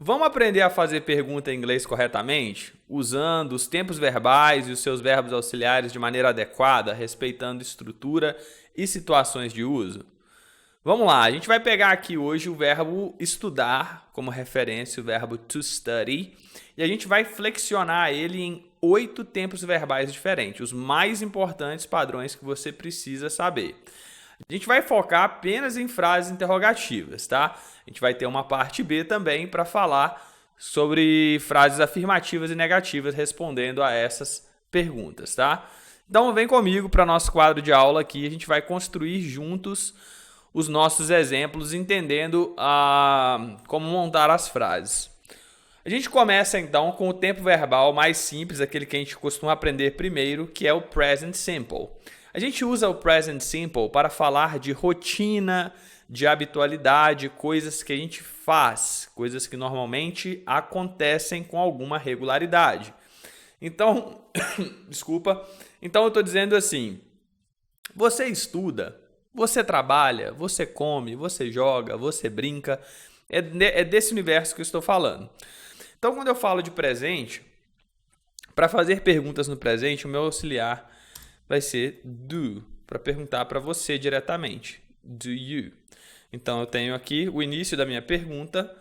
Vamos aprender a fazer pergunta em inglês corretamente, usando os tempos verbais e os seus verbos auxiliares de maneira adequada, respeitando estrutura e situações de uso? Vamos lá, a gente vai pegar aqui hoje o verbo estudar como referência, o verbo to study, e a gente vai flexionar ele em 8 tempos verbais diferentes, os mais importantes padrões que você precisa saber. A gente vai focar apenas em frases interrogativas, tá? A gente vai ter uma parte B também para falar sobre frases afirmativas e negativas respondendo a essas perguntas, tá? Então vem comigo para nosso quadro de aula aqui, a gente vai construir juntos os nossos exemplos, entendendo como montar as frases. A gente começa então com o tempo verbal mais simples, aquele que a gente costuma aprender primeiro, que é o present simple. A gente usa o present simple para falar de rotina, de habitualidade, coisas que a gente faz, coisas que normalmente acontecem com alguma regularidade. Então, desculpa. Então eu estou dizendo assim: você estuda, você trabalha, você come, você joga, você brinca. É desse universo que eu estou falando. Então, quando eu falo de presente, para fazer perguntas no presente, o meu auxiliar vai ser do, para perguntar para você diretamente. Do you? Então, eu tenho aqui o início da minha pergunta.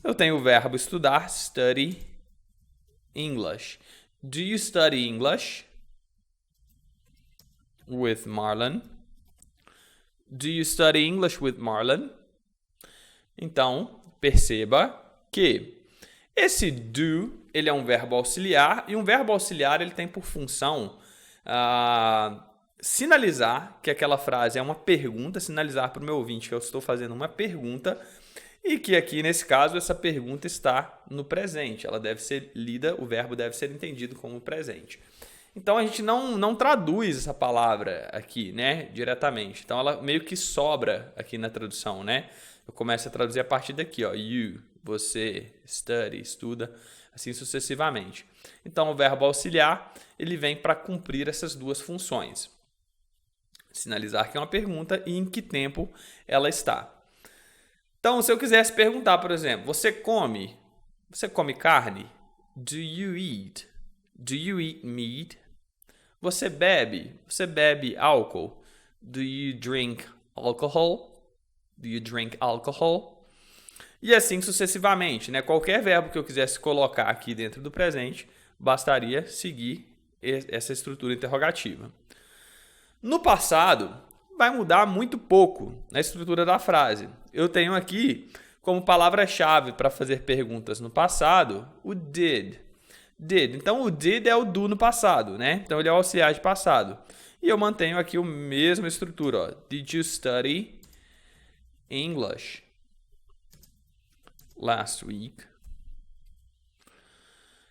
Eu tenho o verbo estudar, study English. Do you study English with Marlon? Do you study English with Marlon? Então, perceba que esse do, ele é um verbo auxiliar, e um verbo auxiliar ele tem por função sinalizar que aquela frase é uma pergunta, sinalizar para o meu ouvinte que eu estou fazendo uma pergunta e que aqui, nesse caso, essa pergunta está no presente. Ela deve ser lida, o verbo deve ser entendido como presente. Então, a gente não traduz essa palavra aqui, né, diretamente. Então, ela meio que sobra aqui na tradução, né? Eu começo a traduzir a partir daqui, ó, you, você, study, estuda, assim sucessivamente. Então, o verbo auxiliar, ele vem para cumprir essas duas funções. Sinalizar que é uma pergunta e em que tempo ela está. Então, se eu quisesse perguntar, por exemplo, você come carne? Do you eat? Do you eat meat? Você bebe álcool? Do you drink alcohol? Do you drink alcohol? E assim sucessivamente, né? Qualquer verbo que eu quisesse colocar aqui dentro do presente, bastaria seguir essa estrutura interrogativa. No passado, vai mudar muito pouco na estrutura da frase. Eu tenho aqui como palavra-chave para fazer perguntas no passado o did. Did. Então, o did é o do no passado, né? Então, ele é o auxiliar de passado. E eu mantenho aqui a mesma estrutura. Ó. Did you study English last week?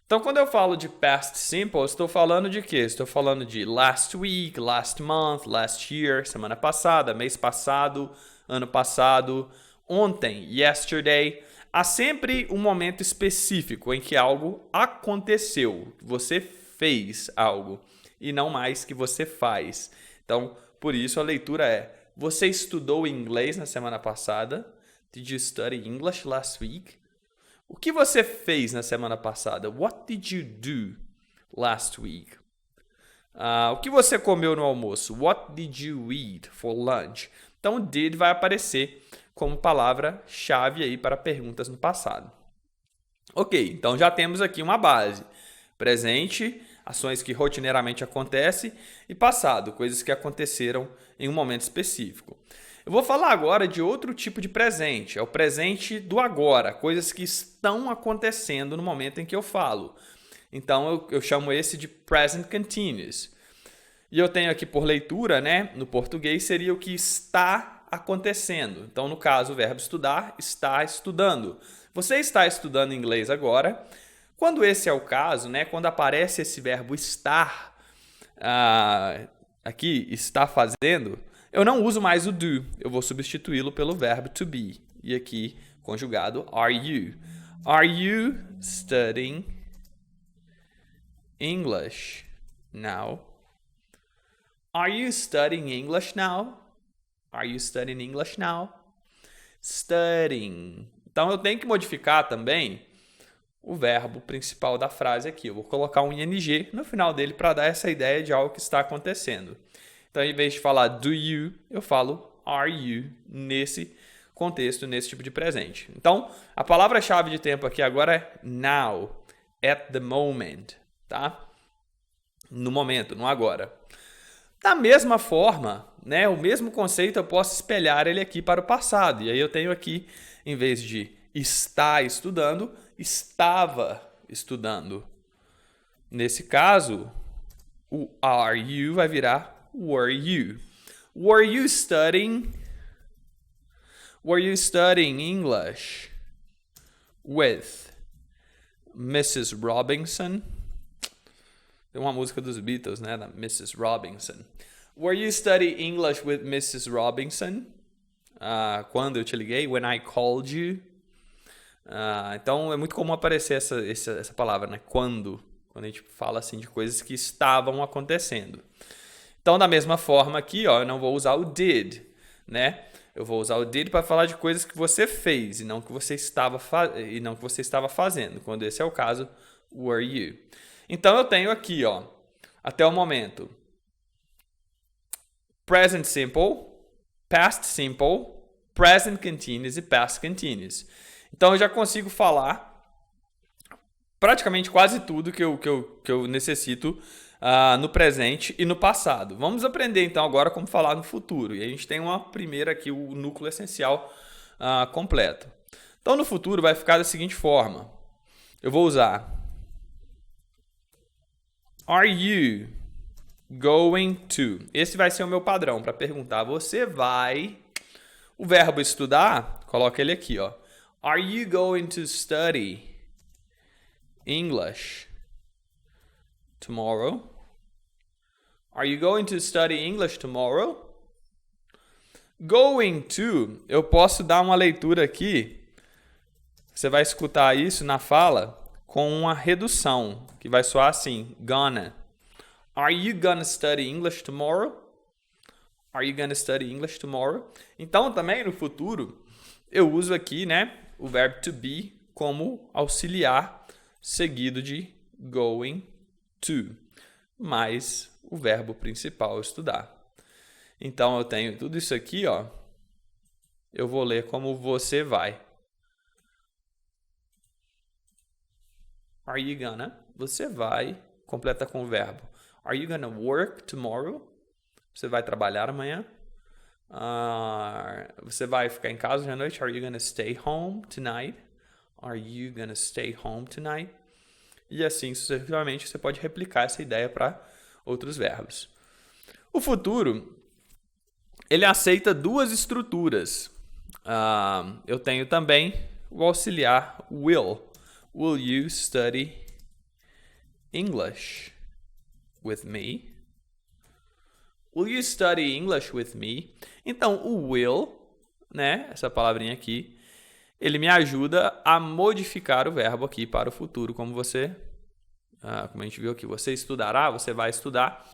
Então, quando eu falo de past simple, estou falando de quê? Estou falando de last week, last month, last year, semana passada, mês passado, ano passado, ontem, yesterday. Há sempre um momento específico em que algo aconteceu, você fez algo, e não mais que você faz. Então, por isso a leitura é: você estudou inglês na semana passada? Did you study English last week? O que você fez na semana passada? What did you do last week? O que você comeu no almoço? What did you eat for lunch? Então, o did vai aparecer como palavra-chave aí para perguntas no passado. Ok, então já temos aqui uma base. Presente, ações que rotineiramente acontecem, e passado, coisas que aconteceram em um momento específico. Eu vou falar agora de outro tipo de presente, é o presente do agora, coisas que estão acontecendo no momento em que eu falo. Então, eu chamo esse de present continuous. E eu tenho aqui por leitura, né, no português, seria o que está acontecendo. Então, no caso, o verbo estudar, está estudando. Você está estudando inglês agora. Quando esse é o caso, né, quando aparece esse verbo estar, aqui, está fazendo, eu não uso mais o do, eu vou substituí-lo pelo verbo to be. E aqui, conjugado, are you? Are you studying English now? Are you studying English now? Are you studying English now? Studying. Então, eu tenho que modificar também o verbo principal da frase aqui. Eu vou colocar um ing no final dele para dar essa ideia de algo que está acontecendo. Então, em vez de falar do you, eu falo are you nesse contexto, nesse tipo de presente. Então, a palavra-chave de tempo aqui agora é now, at the moment, tá? No momento, no agora. Da mesma forma, né, o mesmo conceito eu posso espelhar ele aqui para o passado. E aí eu tenho aqui, em vez de está estudando, estava estudando. Nesse caso, o are you vai virar were you. Were you studying English with Mrs. Robinson? Tem uma música dos Beatles, né, da Mrs. Robinson. Were you studying English with Mrs. Robinson? Quando eu te liguei, when I called you. Então é muito comum aparecer essa palavra, né? Quando a gente fala assim de coisas que estavam acontecendo. Então, da mesma forma aqui, ó, eu não vou usar o did, né? Eu vou usar o did para falar de coisas que você fez e não que você estava fazendo. Quando esse é o caso, were you. Então eu tenho aqui, ó, até o momento, present simple, past simple, present continuous e past continuous. Então eu já consigo falar praticamente quase tudo que eu necessito no presente e no passado. Vamos aprender então agora como falar no futuro. E a gente tem uma primeira aqui, o núcleo essencial completo. Então no futuro vai ficar da seguinte forma. Eu vou usar are you going to? Esse vai ser o meu padrão para perguntar. Você vai... O verbo estudar, coloca ele aqui, ó. Are you going to study English tomorrow? Are you going to study English tomorrow? Going to, eu posso dar uma leitura aqui. Você vai escutar isso na fala com uma redução, que vai soar assim, gonna. Are you gonna study English tomorrow? Are you gonna study English tomorrow? Então, também no futuro, eu uso aqui, né, o verbo to be como auxiliar seguido de going to, mais o verbo principal estudar. Então, eu tenho tudo isso aqui, ó. Eu vou ler como você vai. Are you gonna? Você vai, completa com o verbo. Are you gonna work tomorrow? Você vai trabalhar amanhã? Você vai ficar em casa hoje à noite? Are you gonna stay home tonight? Are you gonna stay home tonight? E assim sucessivamente você pode replicar essa ideia para outros verbos. O futuro, ele aceita duas estruturas. Eu tenho também o auxiliar will. Will you study English with me? Will you study English with me? Então, o will, né, essa palavrinha aqui, ele me ajuda a modificar o verbo aqui para o futuro, como a gente viu aqui, você estudará, você vai estudar.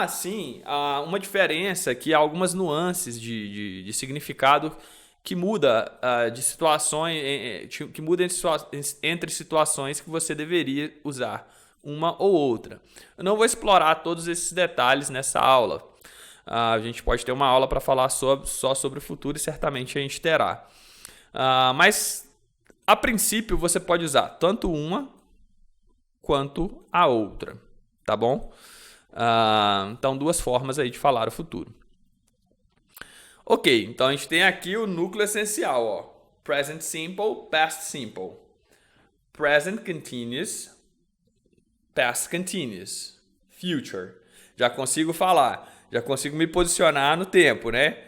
Sim, uma diferença aqui, algumas nuances de significado que muda de situações, que muda entre situações que você deveria usar uma ou outra. Eu não vou explorar todos esses detalhes nessa aula. A gente pode ter uma aula para falar só sobre o futuro e certamente a gente terá. Mas, a princípio, você pode usar tanto uma quanto a outra, tá bom? Então, duas formas aí de falar o futuro. Ok, então a gente tem aqui o núcleo essencial, ó. Present simple, past simple. Present continuous, past continuous. Future. Já consigo falar, já consigo me posicionar no tempo, né?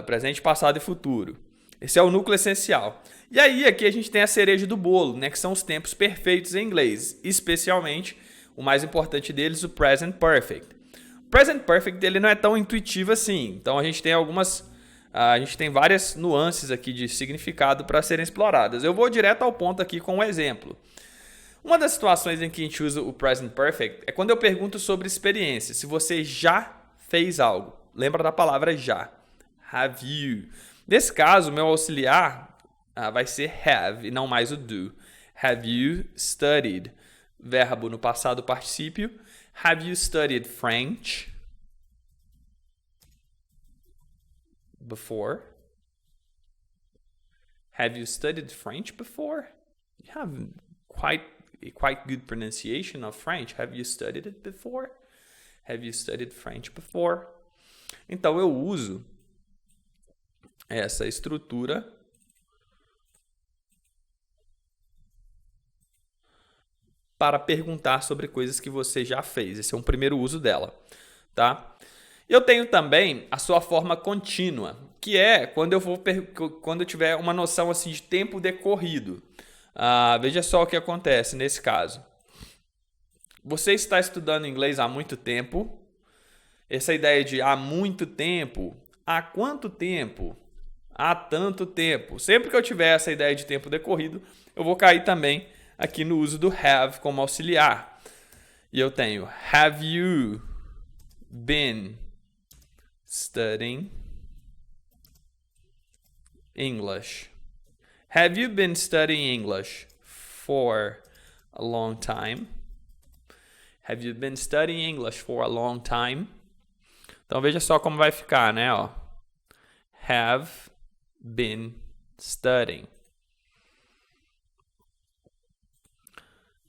Presente, passado e futuro. Esse é o núcleo essencial. E aí, aqui a gente tem a cereja do bolo, né? Que são os tempos perfeitos em inglês. Especialmente, o mais importante deles, o present perfect. O present perfect, ele não é tão intuitivo assim. Então, a gente tem várias nuances aqui de significado para serem exploradas. Eu vou direto ao ponto aqui com um exemplo. Uma das situações em que a gente usa o present perfect é quando eu pergunto sobre experiência. Se você já fez algo. Lembra da palavra já. Have you? Nesse caso, meu auxiliar vai ser have e não mais o do. Have you studied? Verbo no passado particípio. Have you studied French before? Have you studied French before? You have quite good pronunciation of French. Have you studied it before? Have you studied French before? Então eu uso essa estrutura para perguntar sobre coisas que você já fez. Esse é um primeiro uso dela, tá? Eu tenho também a sua forma contínua, que é quando eu tiver uma noção assim de tempo decorrido. Veja só o que acontece nesse caso. Você está estudando inglês há muito tempo. Essa ideia de há muito tempo, há quanto tempo? Há tanto tempo. Sempre que eu tiver essa ideia de tempo decorrido, eu vou cair também aqui no uso do have como auxiliar. E eu tenho have you been studying English? Have you been studying English for a long time? Have you been studying English for a long time? Então veja só como vai ficar, né? Ó. Have been studying.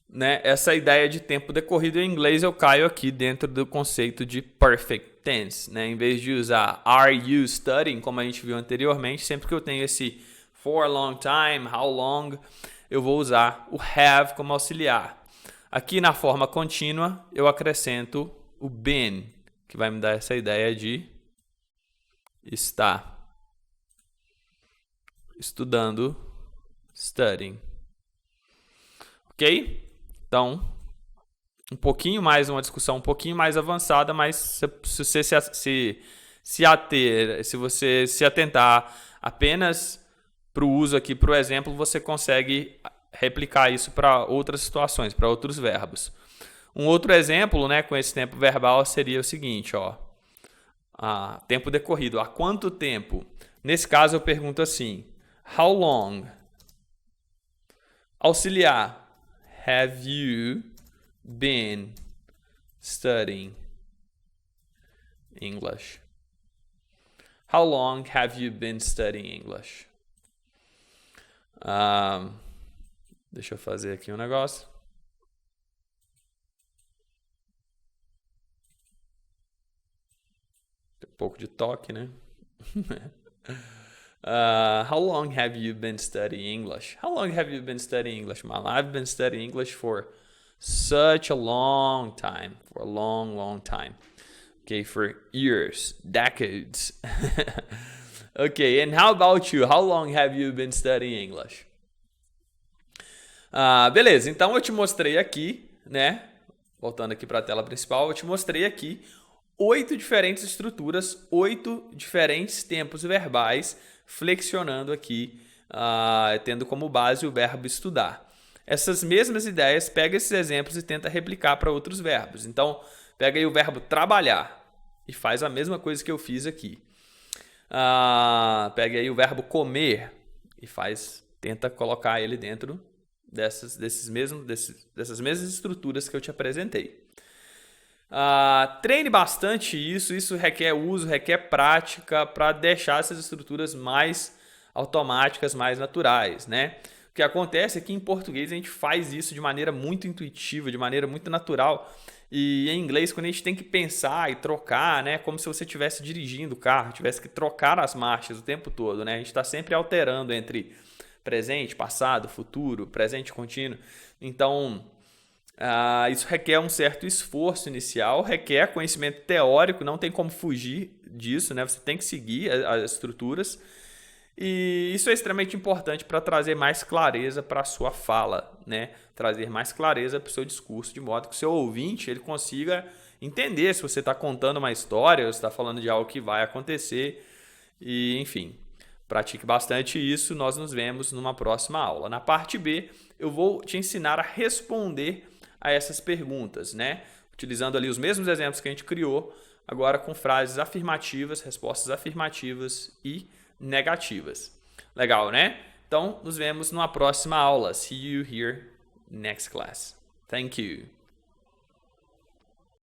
Né? Essa ideia de tempo decorrido em inglês eu caio aqui dentro do conceito de perfect tense, né? Em vez de usar are you studying, como a gente viu anteriormente, sempre que eu tenho esse for a long time, how long, eu vou usar o have como auxiliar. Aqui na forma contínua eu acrescento o been, que vai me dar essa ideia de estar estudando, studying. Ok? Então, uma discussão um pouquinho mais avançada, mas se você se você se atentar apenas para o uso aqui, para o exemplo, você consegue replicar isso para outras situações, para outros verbos. Um outro exemplo, né, com esse tempo verbal seria o seguinte, ó. Tempo decorrido. Há quanto tempo? Nesse caso eu pergunto assim, how long? Auxiliar. Have you been studying English? How long have you been studying English? Deixa eu fazer aqui um negócio. Tem um pouco de toque, né? How long have you been studying English? How long have you been studying English, Mom? I've been studying English for such a long time. For a long, long time. Okay, for years, decades. Okay, and how about you? How long have you been studying English? Beleza, então eu te mostrei aqui, né? Voltando aqui para a tela principal, eu te mostrei aqui 8 diferentes estruturas, 8 diferentes tempos verbais, flexionando aqui, tendo como base o verbo estudar. Essas mesmas ideias, pega esses exemplos e tenta replicar para outros verbos. Então, pega aí o verbo trabalhar e faz a mesma coisa que eu fiz aqui. Pega aí o verbo comer e tenta colocar ele dentro dessas mesmas estruturas que eu te apresentei. Treine bastante isso requer uso, requer prática para deixar essas estruturas mais automáticas, mais naturais, né? O que acontece é que em português a gente faz isso de maneira muito intuitiva, de maneira muito natural, e em inglês quando a gente tem que pensar e trocar, né? Como se você estivesse dirigindo o carro, tivesse que trocar as marchas o tempo todo, né? A gente está sempre alterando entre presente, passado, futuro, presente contínuo. Então, isso requer um certo esforço inicial, requer conhecimento teórico, não tem como fugir disso, né? Você tem que seguir as estruturas. E isso é extremamente importante para trazer mais clareza para a sua fala, né? Trazer mais clareza para o seu discurso, de modo que o seu ouvinte ele consiga entender se você está contando uma história, ou se está falando de algo que vai acontecer. E, enfim, pratique bastante isso. Nós nos vemos numa próxima aula. Na parte B, eu vou te ensinar a responder a essas perguntas, né? Utilizando ali os mesmos exemplos que a gente criou, agora com frases afirmativas, respostas afirmativas e negativas. Legal, né? Então, nos vemos numa próxima aula. See you here next class. Thank you.